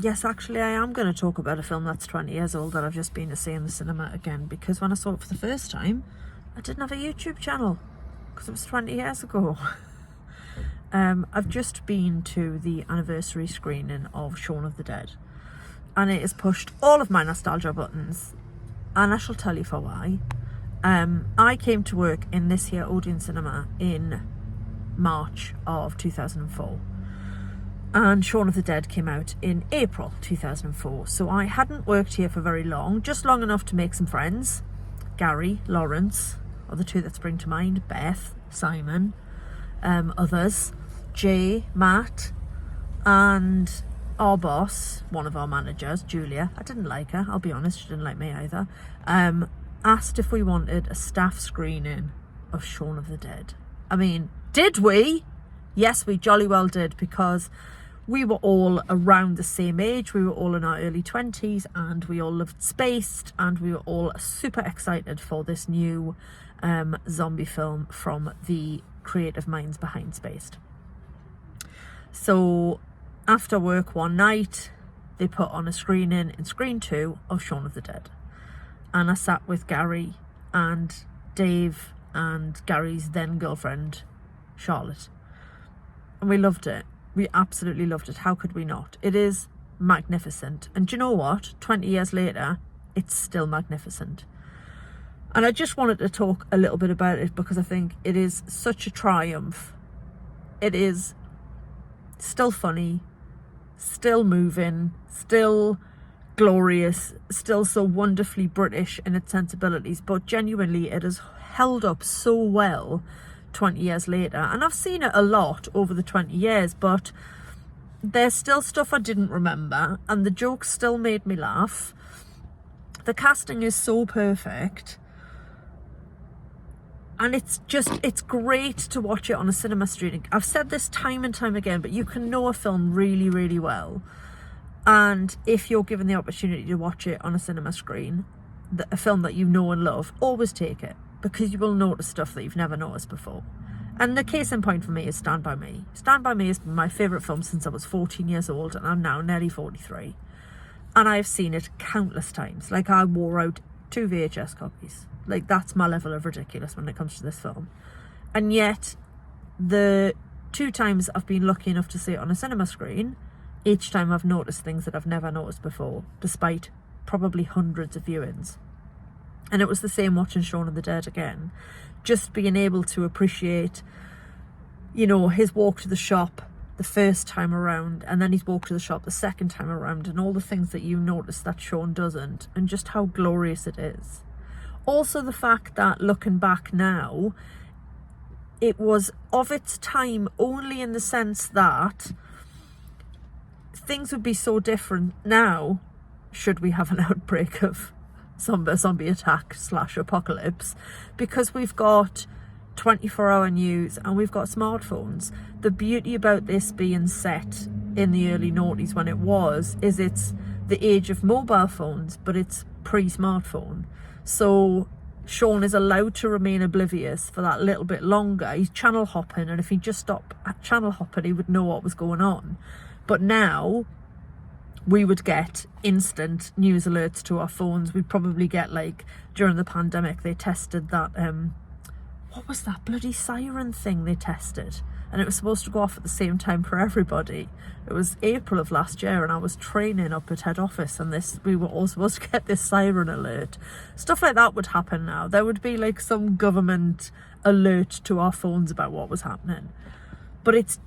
yes, actually I am going to talk about a film that's 20 years old that I've just been to see in the cinema again, because when I saw it for the first time, I didn't have a YouTube channel because it was 20 years ago. I've just been to the anniversary screening of Shaun of the Dead, and it has pushed all of my nostalgia buttons, and I shall tell you for why. I came to work in this here Odeon cinema in March of 2004, and Shaun of the Dead came out in April 2004, so I hadn't worked here for very long, just long enough to make some friends. Gary, Lawrence are the two that spring to mind, Beth, Simon, others, Jay, Matt, and our boss, one of our managers, Julia. I didn't like her, I'll be honest, she didn't like me either. Asked if we wanted a staff screening of Shaun of the Dead. I mean, did we? Yes, we jolly well did, because we were all around the same age. We were all in our early 20s, and we all loved Spaced, and we were all super excited for this new zombie film from the creative minds behind Spaced. So after work one night, they put on a screening in Screen 2 of Shaun of the Dead. And I sat with Gary and Dave and Gary's then girlfriend, Charlotte. And we loved it. We absolutely loved it. How could we not? It is magnificent. And do you know what? 20 years later, it's still magnificent. And I just wanted to talk a little bit about it because I think it is such a triumph. It is still funny, still moving, still glorious, still so wonderfully British in its sensibilities, but genuinely it has held up so well 20 years later. And I've seen it a lot over the 20 years, but there's still stuff I didn't remember, and the jokes still made me laugh. The casting is so perfect, and it's great to watch it on a cinema screening. I've said this time and time again, but you can know a film really, really well, and if you're given the opportunity to watch it on a cinema screen, a film that you know and love, always take it, because you will notice stuff that you've never noticed before. And the case in point for me is Stand By Me. Stand By Me is my favourite film since I was 14 years old, and I'm now nearly 43. And I've seen it countless times. Like, I wore out 2 VHS copies. Like, that's my level of ridiculous when it comes to this film. And yet, the 2 times I've been lucky enough to see it on a cinema screen, each time I've noticed things that I've never noticed before, despite probably hundreds of viewings. And it was the same watching Shaun of the Dead again. Just being able to appreciate, you know, his walk to the shop the first time around, and then his walk to the shop the second time around, and all the things that you notice that Shaun doesn't, and just how glorious it is. Also the fact that, looking back now, it was of its time only in the sense that things would be so different now should we have an outbreak of zombie attack / apocalypse, because we've got 24-hour news and we've got smartphones. The beauty about this being set in the early noughties when it was, is it's the age of mobile phones, but it's pre-smartphone. So Shaun is allowed to remain oblivious for that little bit longer. He's channel hopping, and if he just stopped at channel hopping, he would know what was going on. But now we would get instant news alerts to our phones. We'd probably get, like, during the pandemic, they tested that, what was that bloody siren thing they tested? And it was supposed to go off at the same time for everybody. It was April of last year, and I was training up at head office, and we were all supposed to get this siren alert. Stuff like that would happen now. There would be, like, some government alert to our phones about what was happening. But it's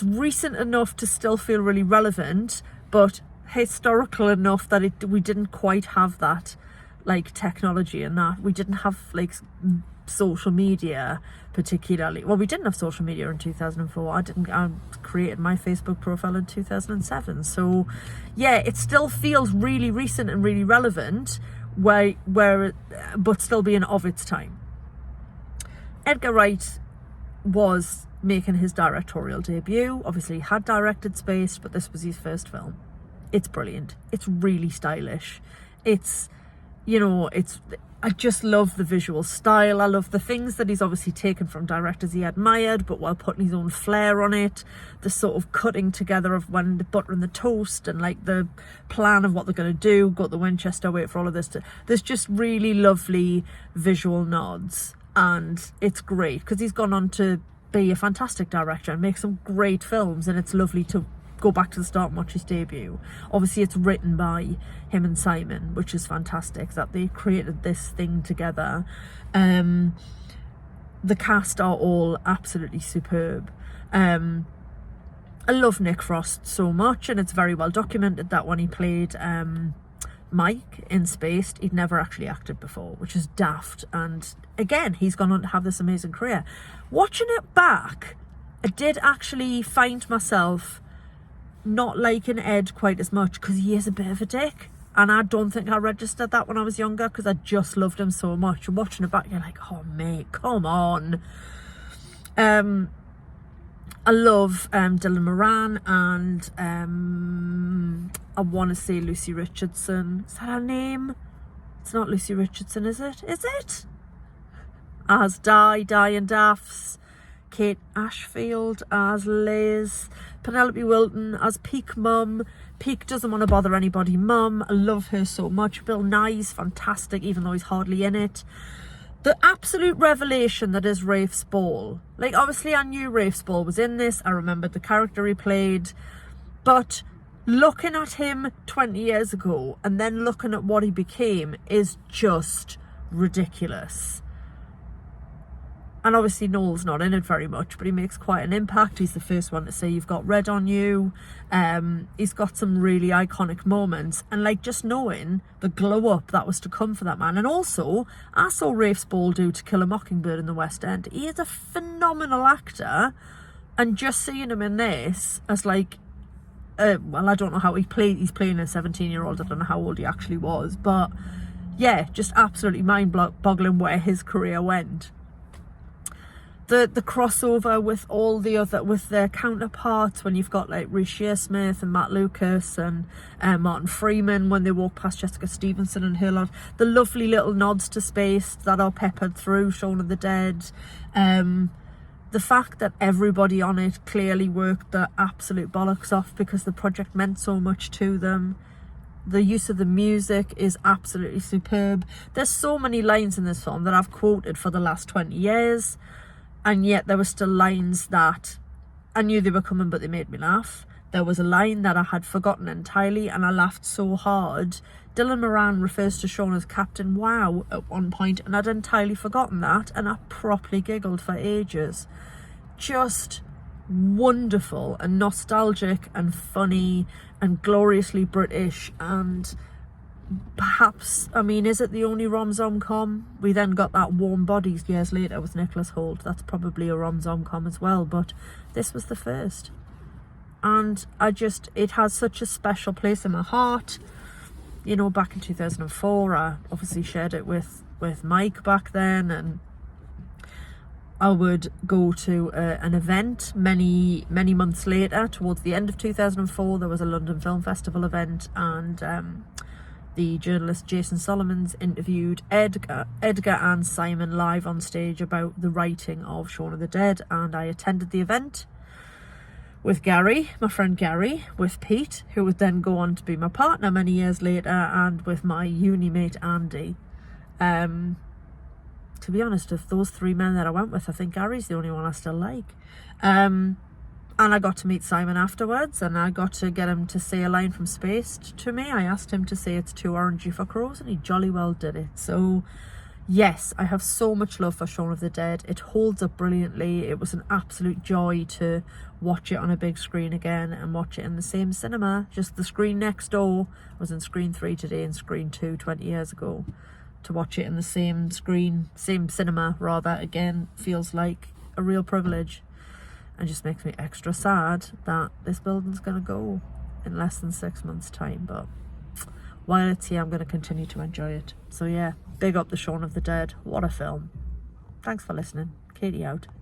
recent enough to still feel really relevant, but historical enough that we didn't quite have that, like, technology, and that we didn't have, like, social media particularly. Well, we didn't have social media in 2004. I created my Facebook profile in 2007. So yeah, it still feels really recent and really relevant, but still being of its time. Edgar Wright was making his directorial debut. Obviously he had directed Space, but this was his first film. It's brilliant. It's really stylish. It's you know, I just love the visual style. I love the things that he's obviously taken from directors he admired, but while putting his own flair on it. The sort of cutting together of when the butter and the toast, and like the plan of what they're going to do, go to the Winchester, wait for all of this. There's just really lovely visual nods, and it's great because he's gone on to be a fantastic director and make some great films, and it's lovely to go back to the start and watch his debut. Obviously it's written by him and Simon, which is fantastic that they created this thing together. The cast are all absolutely superb. I love Nick Frost so much, and it's very well documented that when he played Mike in Spaced, he'd never actually acted before, which is daft. And again, he's gone on to have this amazing career. Watching it back, I did actually find myself not liking Ed quite as much because he is a bit of a dick, and I don't think I registered that when I was younger because I just loved him so much. And watching it back, you're like, oh mate, come on. I love Dylan Moran, and I want to say Lucy Richardson. Is that her name? It's not Lucy Richardson, is it? Is it? As Di and Daffs. Kate Ashfield as Liz, Penelope Wilton as Peak Mum. Peak doesn't want to bother anybody Mum. I love her so much. Bill Nye's fantastic, even though he's hardly in it. The absolute revelation that is Rafe's Ball. Like, obviously I knew Rafe's Ball was in this. I remembered the character he played. But looking at him 20 years ago and then looking at what he became is just ridiculous. And obviously Noel's not in it very much, but he makes quite an impact. He's the first one to say you've got red on you. He's got some really iconic moments, and like just knowing the glow up that was to come for that man. And also, I saw Rafe's Ball do To Kill a Mockingbird in the West End. He is a phenomenal actor, and just seeing him in this as like, well, I don't know how he's playing a 17-year-old. I don't know how old he actually was, but yeah, just absolutely mind-boggling where his career went. The crossover with all the other, with their counterparts, when you've got like Reece Shearsmith and Matt Lucas and Martin Freeman when they walk past Jessica Stevenson and her lot, the lovely little nods to Spaced that are peppered through Shaun of the Dead. The fact that everybody on it clearly worked their absolute bollocks off because the project meant so much to them. The use of the music is absolutely superb. There's so many lines in this film that I've quoted for the last 20 years. And yet there were still lines that I knew they were coming, but they made me laugh. There was a line that I had forgotten entirely, and I laughed so hard. Dylan Moran refers to Shaun as Captain Wow at one point, and I'd entirely forgotten that, and I properly giggled for ages. Just wonderful and nostalgic and funny and gloriously British, and perhaps, I mean, is it the only rom-com? We then got that Warm Bodies years later with Nicholas Hoult. That's probably a rom-com as well, but this was the first. And it has such a special place in my heart. You know, back in 2004, I obviously shared it with Mike back then, and I would go to an event many months later. Towards the end of 2004, there was a London Film Festival event, and the journalist Jason Solomons interviewed Edgar and Simon live on stage about the writing of Shaun of the Dead, and I attended the event with Gary, my friend Gary, with Pete, who would then go on to be my partner many years later, and with my uni mate Andy. To be honest, of those three men that I went with, I think Gary's the only one I still like. And I got to meet Simon afterwards, and I got to get him to say a line from Spaced to me. I asked him to say it's too orangey for crows, and he jolly well did it. So yes, I have so much love for Shaun of the Dead. It holds up brilliantly. It was an absolute joy to watch it on a big screen again and watch it in the same cinema. Just the screen next door. I was in Screen 3 today and Screen 2 20 years ago. To watch it in the same cinema rather, again, feels like a real privilege. And just makes me extra sad that this building's going to go in less than 6 months' time. But while it's here, I'm going to continue to enjoy it. So yeah, big up the Shaun of the Dead. What a film. Thanks for listening. Katie out.